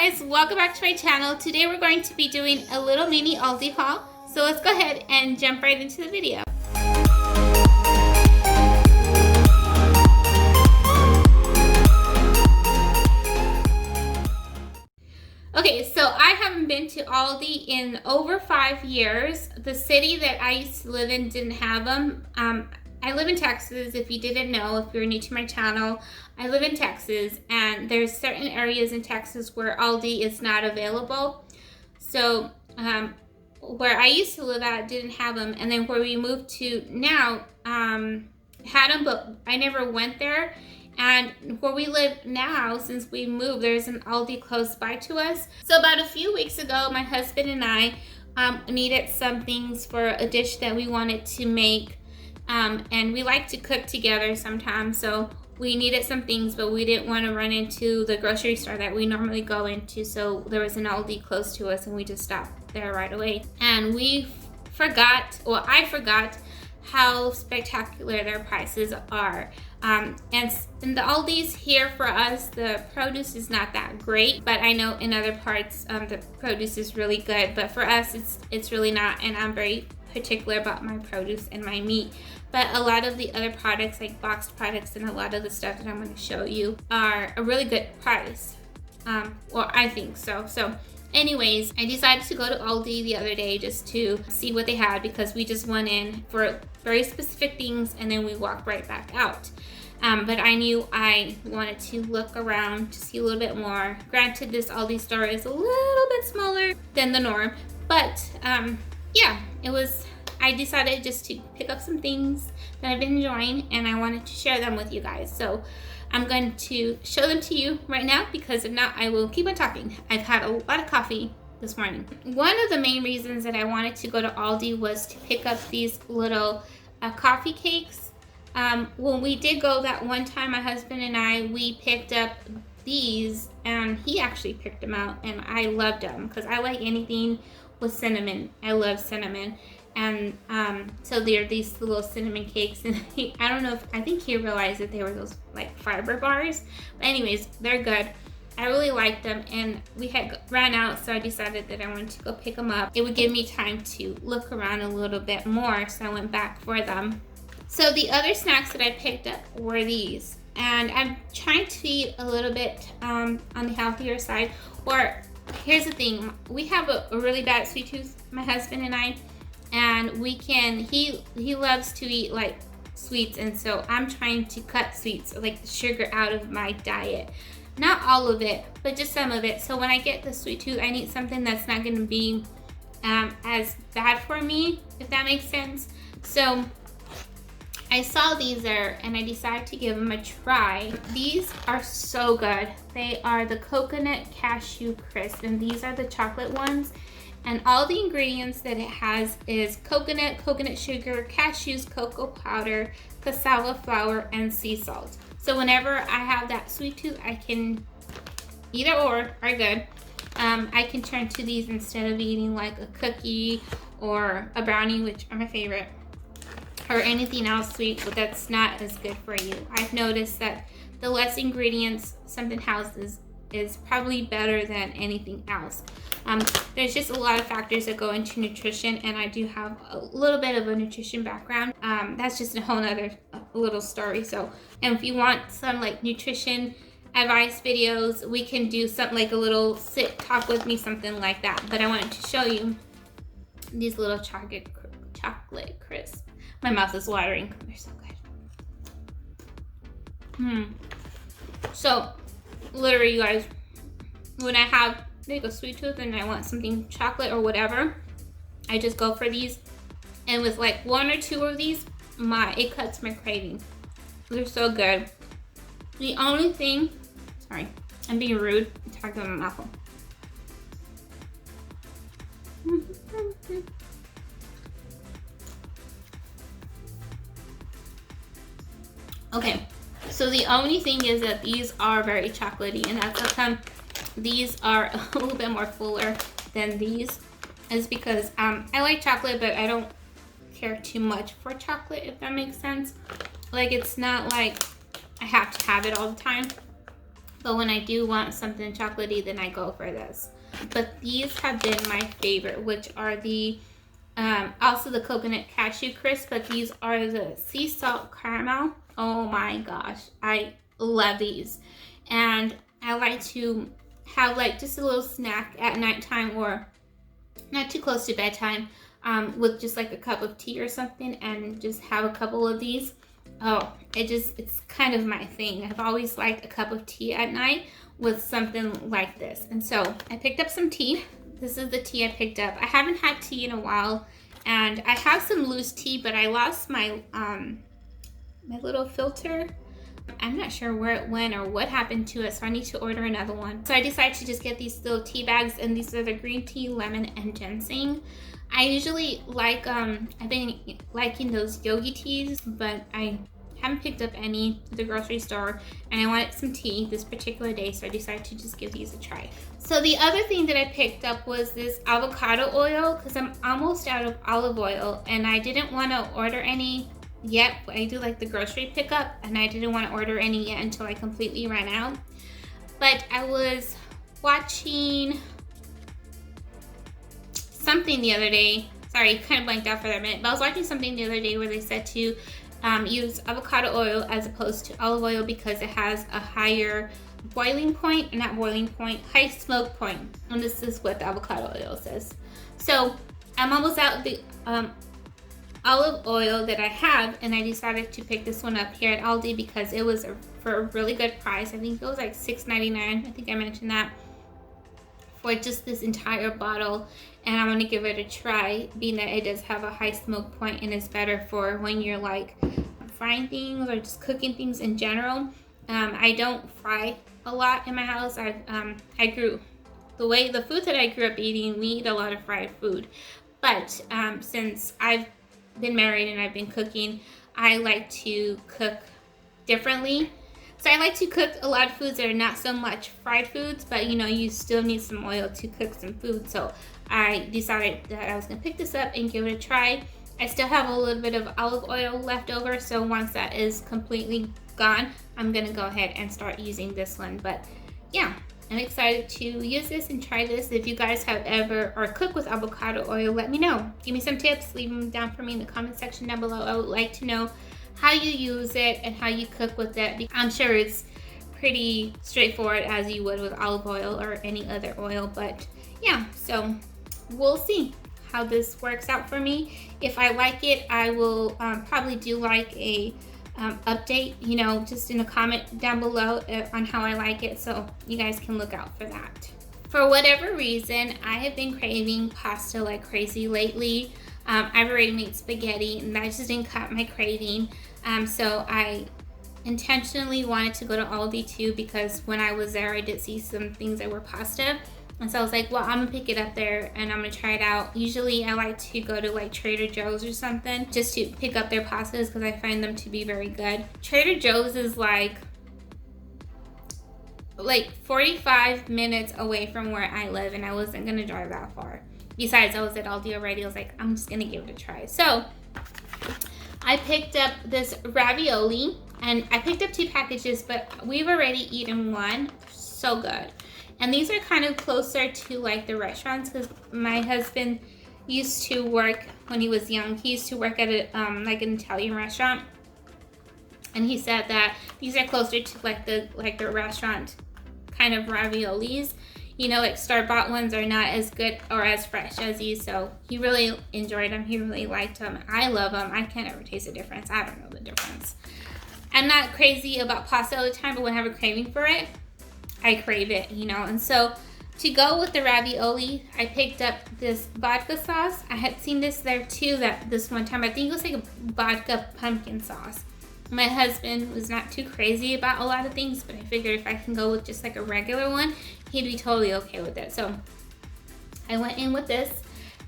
guys, welcome back to my channel. Today we're going to be doing a little mini Aldi haul. So let's go ahead and jump right into the video. Okay, so I haven't been to Aldi in over 5 years. The city that I used to live in didn't have them. I live in Texas, if you didn't know, if you're new to my channel. I live in Texas, and there's certain areas in Texas where Aldi is not available. So where I used to live at didn't have them, and then where we moved to now had them, but I never went there. And where we live now, since we moved, there's an Aldi close by to us. So about a few weeks ago, my husband and I needed some things for a dish that we wanted to make. And we like to cook together sometimes, so we needed some things, but we didn't want to run into the grocery store that we normally go into. So there was an Aldi close to us, and we just stopped there right away. And we forgot, or I forgot, how spectacular their prices are. And in the Aldis here for us, the produce is not that great, but I know in other parts the produce is really good. But for us, it's really not, and I'm very particular about my produce and my meat. But a lot of the other products, like boxed products, and a lot of the stuff that I'm going to show you are a really good price. Well, I think so. So anyways, I decided to go to Aldi the other day just to see what they had, because we just went in for very specific things and then we walked right back out. But I knew I wanted to look around to see a little bit more. Granted, this Aldi store is a little bit smaller than the norm, but yeah, I decided just to pick up some things that I've been enjoying, and I wanted to share them with you guys. So I'm going to show them to you right now, because if not, I will keep on talking. I've had a lot of coffee this morning. One of the main reasons that I wanted to go to Aldi was to pick up these little coffee cakes. When we did go that one time, my husband and I, we picked up these, and he actually picked them out, and I loved them because I like anything with cinnamon. I love cinnamon. And so they're these little cinnamon cakes, and I don't know if, I think he realized that they were those like fiber bars. But anyways, they're good. I really like them, and we had ran out, so I decided that I wanted to go pick them up. It would give me time to look around a little bit more, so I went back for them. So the other snacks that I picked up were these, and I'm trying to eat a little bit on the healthier side. Or here's the thing, we have a really bad sweet tooth, my husband and I. And he loves to eat like sweets, and so I'm trying to cut sweets, like the sugar, out of my diet. Not all of it, but just some of it. So when I get the sweet tooth, I need something that's not going to be as bad for me, if that makes sense. So I saw these there, and I decided to give them a try. These are so good. They are the coconut cashew crisp, and these are the chocolate ones. And all the ingredients that it has is coconut, coconut sugar, cashews, cocoa powder, cassava flour, and sea salt. So whenever I have that sweet tooth, I can, either or are good. I can turn to these instead of eating like a cookie or a brownie, which are my favorite, or anything else sweet, but that's not as good for you. I've noticed that the less ingredients something has is probably better than anything else. There's just a lot of factors that go into nutrition, and I do have a little bit of a nutrition background. That's just a whole nother little story. So, and if you want some like nutrition advice videos, we can do something like a little sit talk with me, something like that. But I wanted to show you these little chocolate crisp. My mouth is watering. They're so good. So literally, you guys, when I have like a sweet tooth and I want something chocolate or whatever, I just go for these. And with like 1 or 2 of these, it cuts my craving. They're so good. The only thing, sorry, I'm being rude. I'm talking about my mouth. Okay, so the only thing is that these are very chocolatey, and that's how come these are a little bit more fuller than these. Is because I like chocolate, but I don't care too much for chocolate, if that makes sense. Like, it's not like I have to have it all the time. But when I do want something chocolatey, then I go for this. But these have been my favorite, which are the also the coconut cashew crisp, but these are the sea salt caramel. Oh my gosh, I love these. And I like to have like just a little snack at nighttime, or not too close to bedtime, with just like a cup of tea or something, and just have a couple of these. Oh, it's kind of my thing. I've always liked a cup of tea at night with something like this. And so I picked up some tea. This is the tea I picked up. I haven't had tea in a while, and I have some loose tea, but I lost my my little filter. I'm not sure where it went or what happened to it, so I need to order another one. So I decided to just get these little tea bags, and these are the green tea, lemon, and ginseng. I usually like, I've been liking those yogi teas, but I haven't picked up any at the grocery store, and I wanted some tea this particular day, so I decided to just give these a try. So the other thing that I picked up was this avocado oil, because I'm almost out of olive oil, and I didn't want to order any yet. I do like the grocery pickup, and I didn't want to order any yet until I completely ran out. But I was watching something the other day. Sorry, kind of blanked out for that minute. But I was watching something the other day where they said to use avocado oil as opposed to olive oil because it has a higher boiling point, not boiling point, high smoke point. And this is what the avocado oil says. So I'm almost out of the olive oil that I have, and I decided to pick this one up here at Aldi because it was for a really good price. I think it was like $6.99. I think I mentioned that, for just this entire bottle, and I'm gonna give it a try, being that it does have a high smoke point and is better for when you're like frying things or just cooking things in general. I don't fry a lot in my house. I grew the food that I grew up eating, we eat a lot of fried food, but since I've been married and I've been cooking, I like to cook differently. So I like to cook a lot of foods that are not so much fried foods, but you know, you still need some oil to cook some food. So I decided that I was gonna pick this up and give it a try. I still have a little bit of olive oil left over, so once that is completely gone, I'm gonna go ahead and start using this one. But yeah, I'm excited to use this and try this. If you guys have ever or cook with avocado oil, let me know. Give me some tips, leave them down for me in the comment section down below. I would like to know how you use it and how you cook with it. I'm sure it's pretty straightforward as you would with olive oil or any other oil, but yeah, so we'll see how this works out for me. If I like it, I will probably do like a update, you know, just in a comment down below on how I like it, so you guys can look out for that. For whatever reason, I have been craving pasta like crazy lately. I've already made spaghetti, and that just didn't cut my craving. So I intentionally wanted to go to Aldi too, because when I was there, I did see some things that were pasta. And so I was like, well, I'm gonna pick it up there and I'm gonna try it out. Usually I like to go to like Trader Joe's or something just to pick up their pastas because I find them to be very good. Trader Joe's is like 45 minutes away from where I live, and I wasn't gonna drive that far. Besides, I was at Aldi already. I was like, I'm just gonna give it a try. So I picked up this ravioli, and I picked up 2 packages, but we've already eaten one. So good. And these are kind of closer to like the restaurants, because my husband used to work when he was young. He used to work at a like an Italian restaurant, and he said that these are closer to like the restaurant kind of raviolis. You know, like store-bought ones are not as good or as fresh as these. So he really enjoyed them. He really liked them. I love them. I can't ever taste the difference. I don't know the difference. I'm not crazy about pasta all the time, but when I have a craving for it, I crave it, you know. And so to go with the ravioli, I picked up this vodka sauce. I had seen this there too this one time. I think it was like a vodka pumpkin sauce. My husband was not too crazy about a lot of things, but I figured if I can go with just like a regular one, he'd be totally okay with it. So I went in with this,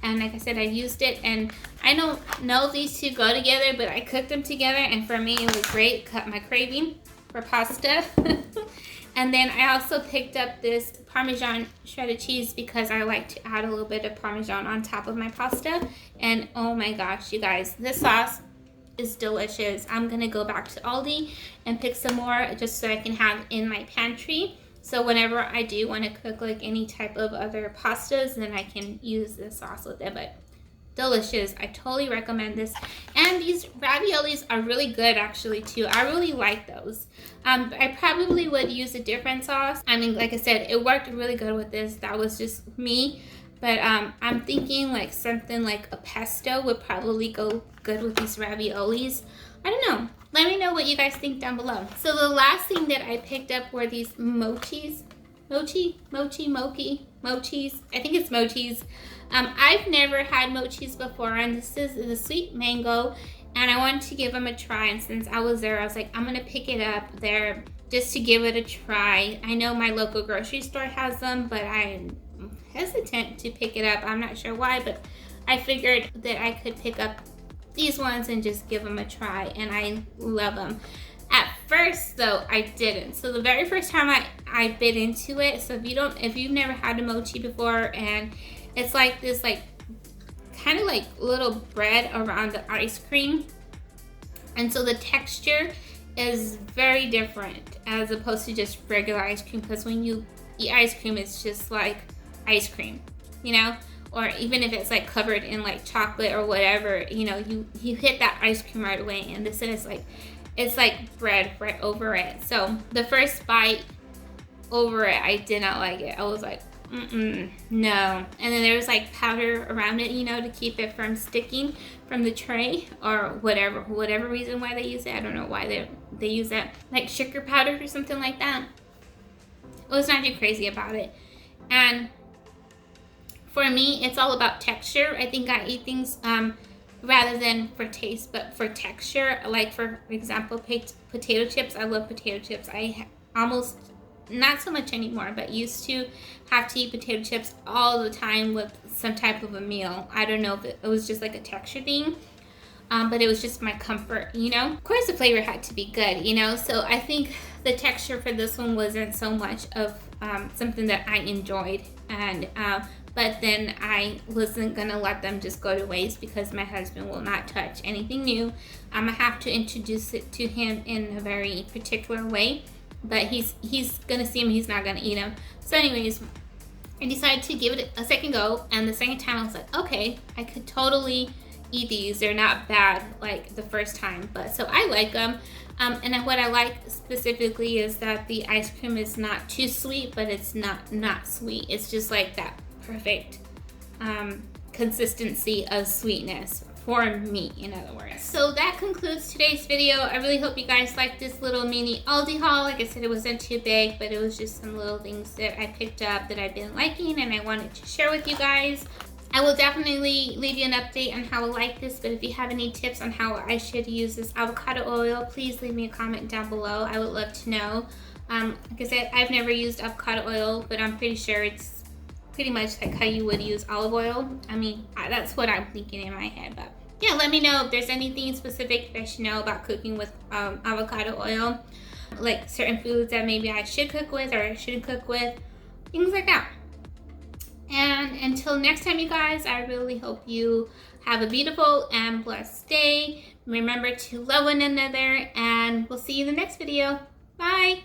and like I said, I used it, and I don't know if these two go together, but I cooked them together, and for me it was great. Cut my craving for pasta. And then I also picked up this Parmesan shredded cheese because I like to add a little bit of Parmesan on top of my pasta. And oh my gosh, you guys, this sauce is delicious. I'm gonna go back to Aldi and pick some more just so I can have in my pantry. So whenever I do want to cook like any type of other pastas, then I can use this sauce with it. But delicious. I totally recommend this. And these raviolis are really good actually too. I really like those. I probably would use a different sauce. I mean, like I said, it worked really good with this. That was just me. But I'm thinking like something like a pesto would probably go good with these raviolis. I don't know. Let me know what you guys think down below. So the last thing that I picked up were these mochis. Mochis. I think it's mochis. I've never had mochis before, and this is the sweet mango, and I wanted to give them a try. And since I was there, I was like, I'm gonna pick it up there just to give it a try. I know my local grocery store has them, but I'm hesitant to pick it up. I'm not sure why, but I figured that I could pick up these ones and just give them a try, and I love them. At first though, I didn't. So the very first time I bit into it, so if you've never had a mochi before, and it's like this like kind of like little bread around the ice cream, and so the texture is very different as opposed to just regular ice cream, because when you eat ice cream, it's just like ice cream, you know, or even if it's like covered in like chocolate or whatever, you know, you hit that ice cream right away. And this is like, it's like bread right over it. So the first bite over it, I did not like it. I was like, no. And then there was like powder around it, you know, to keep it from sticking from the tray or whatever reason why they use it. I don't know why they use that, like sugar powder or something like that. I was not too crazy about it. And for me, it's all about texture. I think I eat things rather than for taste, but for texture. Like for example, potato chips. I love potato chips. I almost, not so much anymore, but used to have to eat potato chips all the time with some type of a meal. I don't know if it was just like a texture thing, but it was just my comfort, you know. Of course the flavor had to be good, you know, so I think the texture for this one wasn't so much of something that I enjoyed. And but then I wasn't gonna let them just go to waste, because my husband will not touch anything new. I'm gonna have to introduce it to him in a very particular way, but he's gonna see them, he's not gonna eat them. So anyways, I decided to give it a second go, and the second time I was like, okay, I could totally eat these. They're not bad like the first time, but so I like them. And what I like specifically is that the ice cream is not too sweet, but it's not sweet. It's just like that perfect consistency of sweetness for me, in other words. So that concludes today's video. I really hope you guys liked this little mini Aldi haul. Like I said, it wasn't too big, but it was just some little things that I picked up that I've been liking and I wanted to share with you guys. I will definitely leave you an update on how I like this, but if you have any tips on how I should use this avocado oil, please leave me a comment down below. I would love to know. Like I said, I've never used avocado oil, but I'm pretty sure it's pretty much like how you would use olive oil. I mean, that's what I'm thinking in my head, but yeah, let me know if there's anything specific that I should know about cooking with avocado oil, like certain foods that maybe I should cook with or I shouldn't cook with, things like that. And until next time, you guys, I really hope you have a beautiful and blessed day. Remember to love one another, and we'll see you in the next video. Bye.